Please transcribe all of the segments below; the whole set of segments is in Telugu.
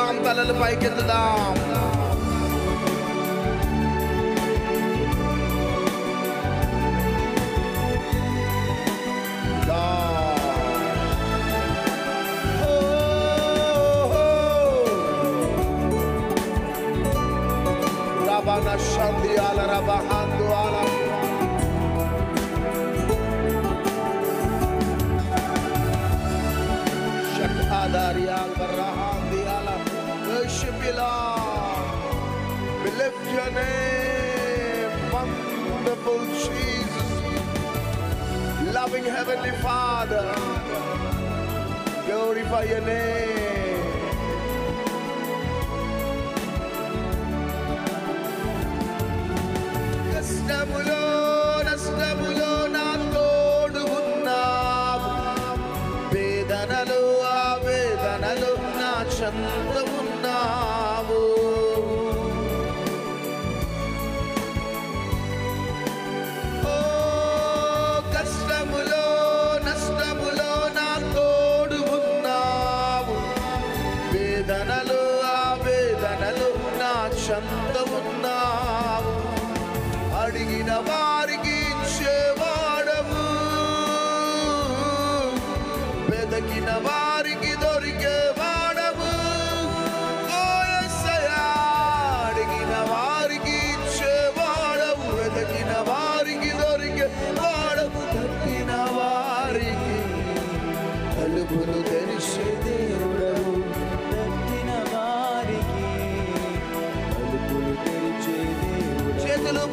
పైకెత్తుదాం, తలలు పైకెత్తుదాం. Rabana Shandi ala Rabahando ala Shakadari al Barahandi ala. Worship you, Lord. We lift your name, wonderful Jesus, loving Heavenly Father. Glorify your name. నష్టములో నష్టములో నా తోడు ఉన్నావు, వేదనలు ఆ వేదనలు నా చెంత ఉన్నావు. ఓ కష్టములో నష్టములో నా తోడు ఉన్నావు, వేదనలు ఆ వేదనలు నా చెంత ఉన్నావు. అడిగిన వారికి ఇచ్చేవాడవు, వెదకిన వారికి దొరికేవాడవు. ఓ యేసయ్యా, అడిగిన వారికి ఇచ్చేవాడవు, వెదకిన వారికి దొరికేవాడవు. తట్టిన వారికి తలుపులు తెరిచే దేవుడవు, తట్టిన వారికి తలుపులు తెరిచే దేవుడు. చేతులు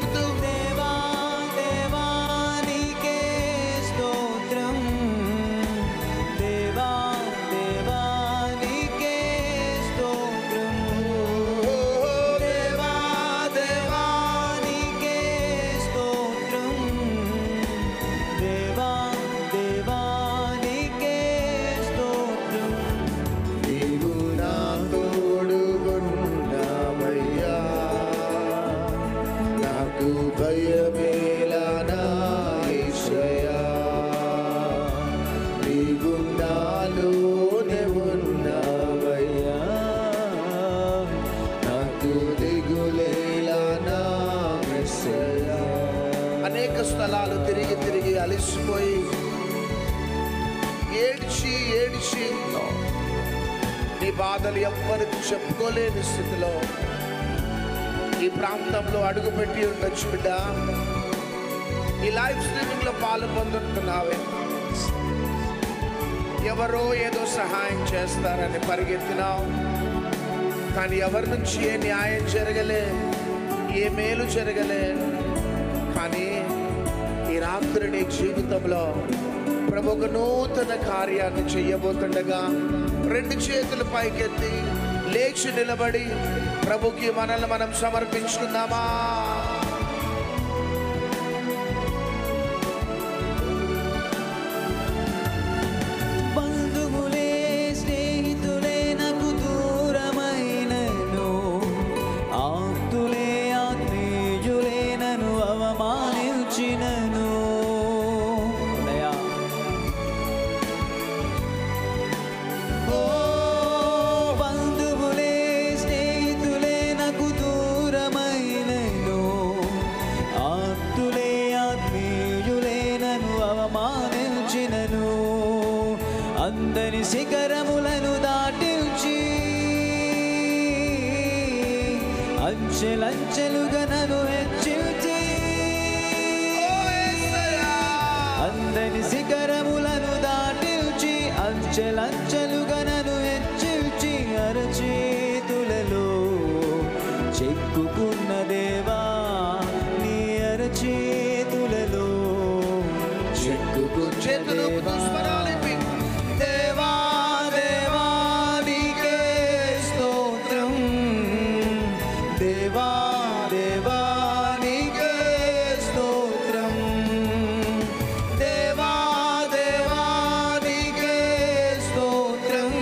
అనేక స్థలాలు తిరిగి తిరిగి అలసిపోయి ఏడ్చి ఏడ్చి నీ బాధలు ఎవ్వరికి చెప్పుకోలేని స్థితిలో ఈ ప్రాంతంలో అడుగుపెట్టి ఉండొచ్చు బిడ్డ. ఈ లైవ్ స్ట్రీమింగ్ లో పాలు పొందుతున్నావే, ఎవరో ఏదో సహాయం చేస్తారని పరిగెత్తినావు, కానీ ఎవరి నుంచి ఏ న్యాయం జరగలే, ఏ మేలు జరగలే. కానీ ఈ రాత్రి నీ జీవితంలో ప్రభు ఒక నూతన కార్యాన్ని చెయ్యబోతుండగా రెండు చేతులు పైకెత్తి లేచి నిలబడి ప్రభుకి మనల్ని మనం సమర్పించుకుందామా? అందరి శిఖరములను దాటించి అంచెలంచెలుగా నన్ను హెచ్చించి, అందరి శిఖరములను దాటించి అంచెలంచెలుగా నన్ను హెచ్చించి, అరచేతులలో చెక్కుకున్న దేవా నీ అరచేతులలో చెక్కుకున్న దేవా. దేవా దేవా నీకే స్తోత్రం.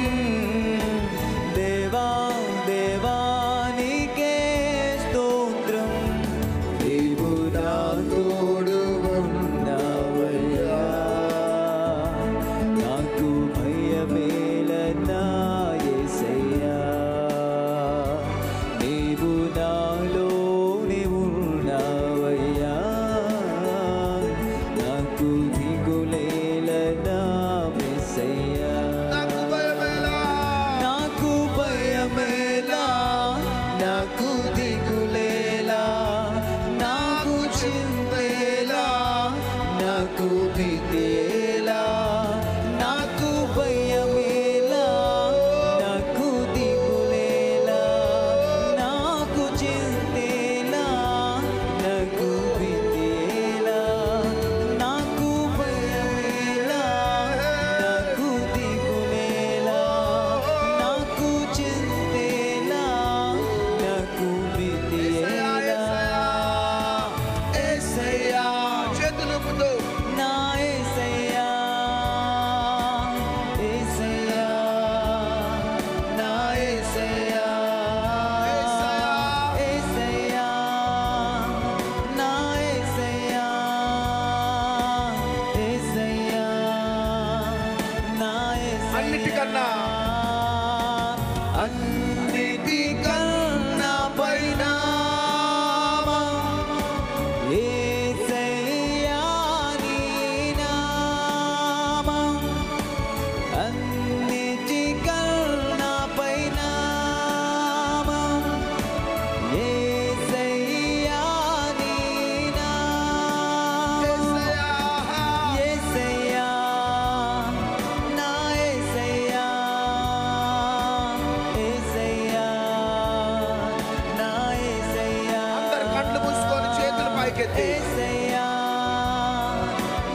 పైకెత్తి యేసయ్యా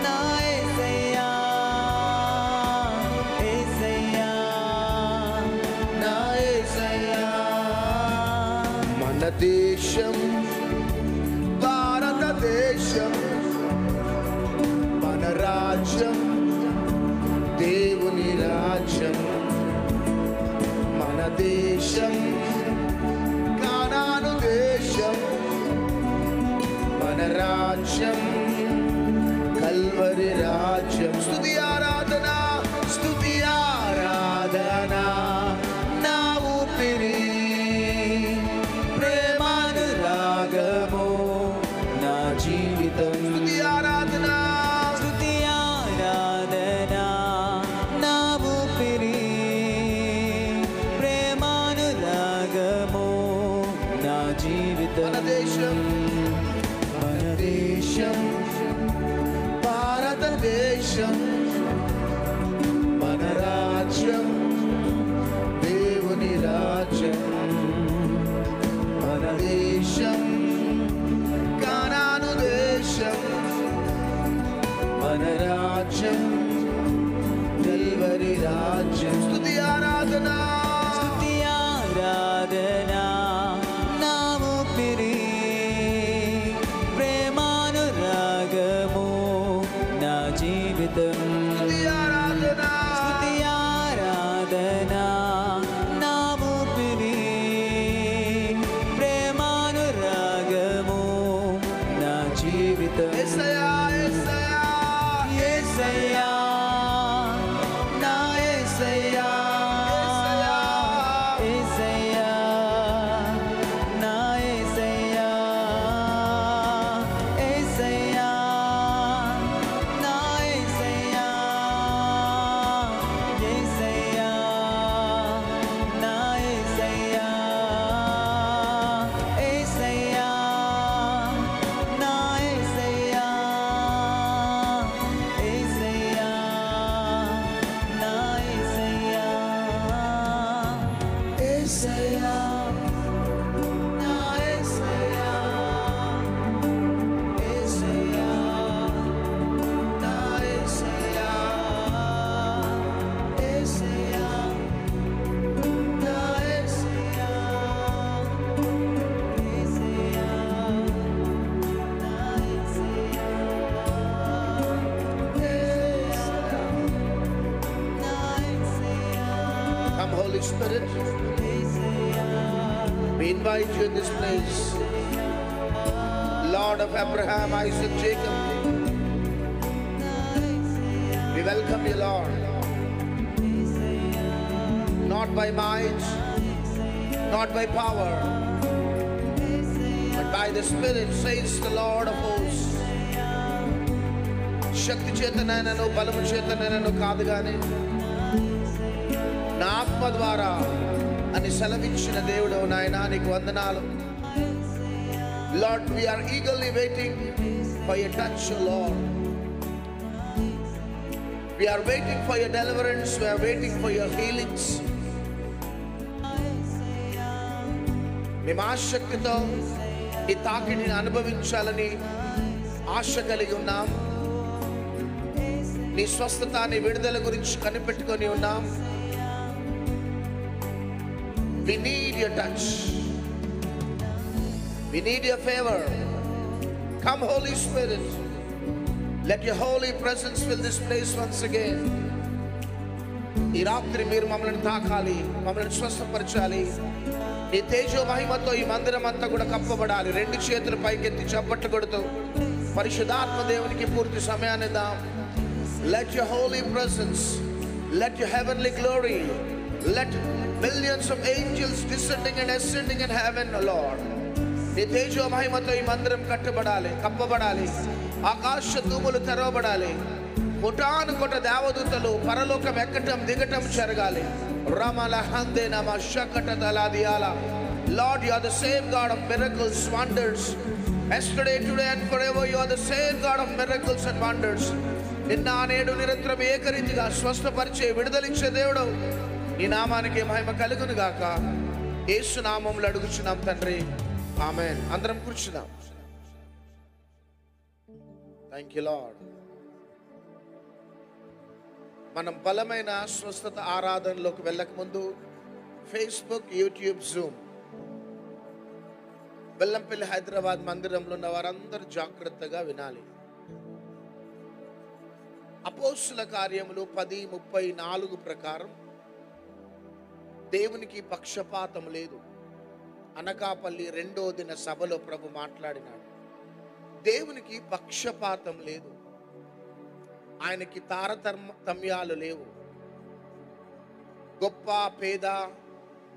నా యేసయ్యా యేసయ్యా నా యేసయ్యా మన దేశం భారతదేశం మన రాజ్యం దేవుని రాజ్యం మన దేశం కానాను దేశం మన రాజ్యం కల్వరి రాజ్యం స్తుతి ఆరాధన నా ఊపిరి ప్రేమానురాగము నా జీవితం స్తుతి ఆరాధన నా ఊపిరి ప్రేమానురాగము నా జీవితం మన దేశం భారతదేశం మన రాజ్యం దేవుని రాజ్యం మన దేశం కానాను దేశం మన రాజ్యం కల్వరి రాజ్యం స్తుతి ఆరాధన నా ఊపిరి ప్రేమానురాగము నా జీవితం స్తుతి ఆరాధన నా ఊపిరి ప్రేమానురాగము నా జీవితం యేసయ్యా యేసయ్యా యేసయ్యా నా యేసయ్యా యేసయ్యా నా యేసయ్యా యేసయ్యా నా యేసయ్యా యేసయ్యా నా యేసయ్యా యేసయ్యా నా యేసయ్యా యేసయ్యా నా యేసయ్యా యేసయ్యా నా యేసయ్యా యేసయ్యా నా యేసయ్యా యేసయ్యా నా యేసయ్యా యేసయ్యా నా యేసయ్యా Come, Holy Spirit. We invite you in this place. Lord of Abraham, Isaac, Jacob. We welcome you, Lord. Not by might, not by power, but by the Spirit, says the Lord of hosts. శక్తి చేతనైనను బలము చేతనైనను కాదు గాని నా ఆత్మ ద్వారా అని సెలవిచ్చిన దేవుడు నాయనా నీకు వందనాలు. Lord, we are eagerly waiting for your touch, O Lord. We are waiting for your deliverance. We are waiting for your healings. మేము ఆసక్తితో ఈ తాకిడిని అనుభవించాలని ఆశ కలిగి ఉన్నాం. నీ స్వస్థత నీ విడుదల గురించి కనిపెట్టుకొని ఉన్నాం. We need your touch. We need your favor. Come, Holy Spirit. Let your holy presence fill this place once again. ఈ రాత్రి మీరు మమ్మల్ని తాకాలి, మమ్మల్ని స్వస్థపరచాలి. నీ తేజో మహిమతో ఈ మందిరం అంతా కూడా కప్పబడాలి. రెండు చేతులు పైకెత్తి చప్పట్లు కొడుతూ పరిశుద్ధాత్మ దేవునికి పూర్తి సమయాన్ని ఇద్దాం. Let your holy presence, let your heavenly glory, let millions of angels descending and ascending in heaven, Lord. నీ తేజో మహిమతో ఈ మందిరం కట్టబడాలి, కప్పబడాలి. ఆకాశ తూములు తెరవబడాలి. కోటాను కోట దేవదూతలు పరలోకం ఎక్కటం దిగటం జరగాలి. రమల హందే నమ శకట దలాదియాల. Lord, you are the same God of miracles, wonders. Yesterday, today and forever, you are the same God of miracles and wonders. నిన్న నేడు నిరంతరం ఏకరీతిగా స్వస్థపరిచే విడుదలించే దేవుడు. నీ నామానికి మహిమ కలుగును గాక. యేసు నామములో అడుగుచున్నాం తండ్రి, ఆమేన్. అందరం కూర్చున్నాం. Thank you lord. మనం బలమైన స్వస్థత ఆరాధనలోకి వెళ్ళక ముందు Facebook, YouTube, Zoom, Bellampalli Hyderabad మందిరంలో ఉన్న వారందరూ జాగ్రత్తగా వినాలి. అపోస్తుల కార్యములు 10:34 ప్రకారం దేవునికి పక్షపాతం లేదు. అనకాపల్లి 2వ దిన సభలో ప్రభు మాట్లాడినాడు. దేవునికి పక్షపాతం లేదు. ఆయనకి తారతమ్యాలు లేవు. గొప్ప, పేద,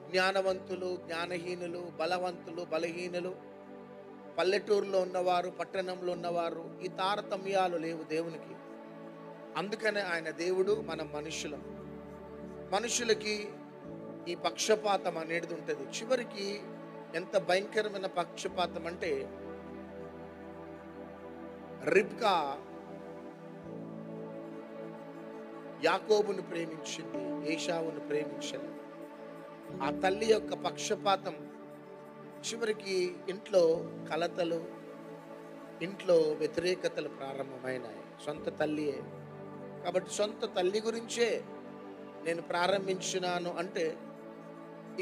జ్ఞానవంతులు, జ్ఞానహీనులు, బలవంతులు, బలహీనులు, పల్లెటూరులో ఉన్నవారు, పట్టణంలో ఉన్నవారు, ఈ తారతమ్యాలు లేవు దేవునికి. అందుకనే ఆయన దేవుడు, మనం మనుషులం. మనుషులకి ఈ పక్షపాతం అనేది ఉంటుంది. చివరికి ఎంత భయంకరమైన పక్షపాతం అంటే, రిబ్కా యాకోబును ప్రేమించింది, ఏశావును ప్రేమించింది. ఆ తల్లి యొక్క పక్షపాతం చివరికి ఇంట్లో కలతలు, ఇంట్లో వ్యతిరేకతలు ప్రారంభమైనాయి. సొంత తల్లియే కాబట్టి సొంత తల్లి గురించే నేను ప్రారంభించినాను అంటే,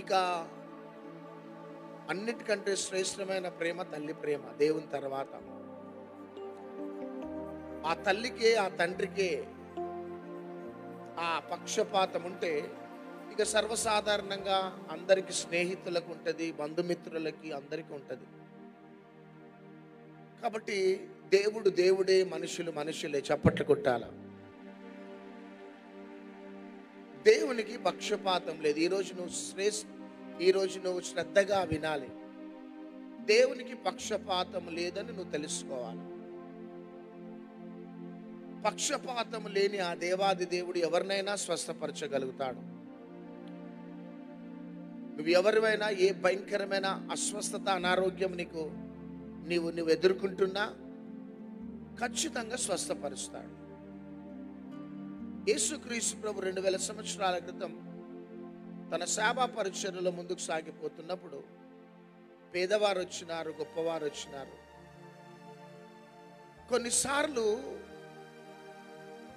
ఇక అన్నిటికంటే శ్రేష్టమైన ప్రేమ తల్లి ప్రేమ, దేవుని తర్వాత. ఆ తల్లికే, ఆ తండ్రికే ఆ పక్షపాతం ఉంటే, ఇక సర్వసాధారణంగా అందరికి, స్నేహితులకు ఉంటుంది, బంధుమిత్రులకి, అందరికీ ఉంటుంది. కాబట్టి దేవుడు దేవుడే, మనుషులు మనుషులే. చప్పట్లు కొట్టాల. దేవునికి పక్షపాతం లేదు. ఈరోజు నువ్వు శ్రద్ధగా వినాలి. దేవునికి పక్షపాతం లేదని నువ్వు తెలుసుకోవాలి. పక్షపాతం లేని ఆ దేవాది దేవుడు ఎవరినైనా స్వస్థపరచగలుగుతాడు. నువ్వు ఎవరివైనా, ఏ భయంకరమైన అస్వస్థత, అనారోగ్యం నువ్వు ఎదుర్కొంటున్నా ఖచ్చితంగా స్వస్థపరుస్తాడు. యేసుక్రీస్తు ప్రభు 2000 సంవత్సరాల క్రితం తన సేవా పరిచర్యలో ముందుకు సాగిపోతున్నప్పుడు పేదవారు వచ్చినారు, గొప్పవారు వచ్చినారు. కొన్నిసార్లు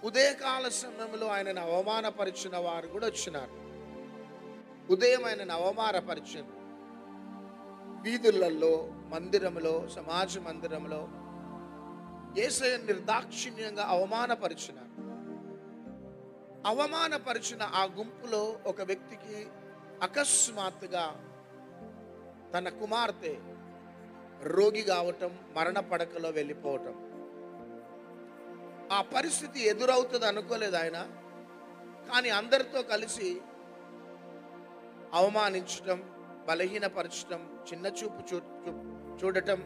ఉదయకాల సమయంలో ఆయనను అవమానపరిచిన వారు కూడా వచ్చినారు. ఉదయం ఆయనను అవమానపరిచిన వీధులలో, మందిరంలో, సమాజ మందిరంలో యేసయ్యను నిర్దాక్షిణ్యంగా అవమానపరిచినారు. అవమానపరిచిన ఆ గుంపులో ఒక వ్యక్తికి అకస్మాత్తుగా తన కుమార్తె రోగి కావటం, మరణ పడకలో వెళ్ళిపోవటం. ఆ పరిస్థితి ఎదురవుతుంది అనుకోలేదు ఆయన. కానీ అందరితో కలిసి అవమానించటం, బలహీనపరచటం, చిన్న చూపు చూడటం,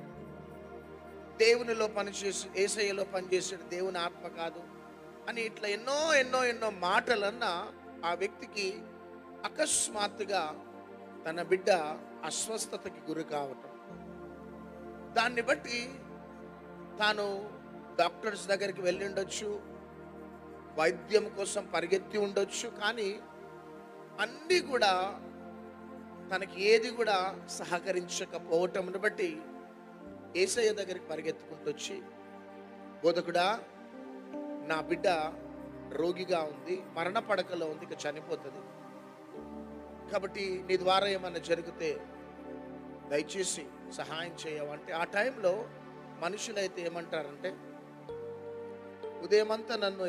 దేవునిలో పనిచేసి, యేసయ్యలో పనిచేసే దేవుని ఆత్మ కాదు అని ఇట్లా ఎన్నో మాటలన్న ఆ వ్యక్తికి అకస్మాత్తుగా తన బిడ్డ అస్వస్థతకి గురి కావటం. దాన్ని బట్టి తాను డాక్టర్స్ దగ్గరికి వెళ్ళి ఉండొచ్చు, వైద్యం కోసం పరిగెత్తి ఉండొచ్చు. కానీ అన్నీ కూడా తనకి ఏది కూడా సహకరించకపోవటంను బట్టి యేసయ్య దగ్గరికి పరిగెత్తుకుంటూ వచ్చి, బోధకుడా, నా బిడ్డ రోగిగా ఉంది, మరణ పడకలో ఉంది, ఇక చనిపోతుంది. కాబట్టి నీ ద్వారా ఏమన్నా జరిగితే దయచేసి సహాయం చేయవంటే, ఆ టైంలో మనుషులైతే ఏమంటారంటే, ఉదయమంతా నన్ను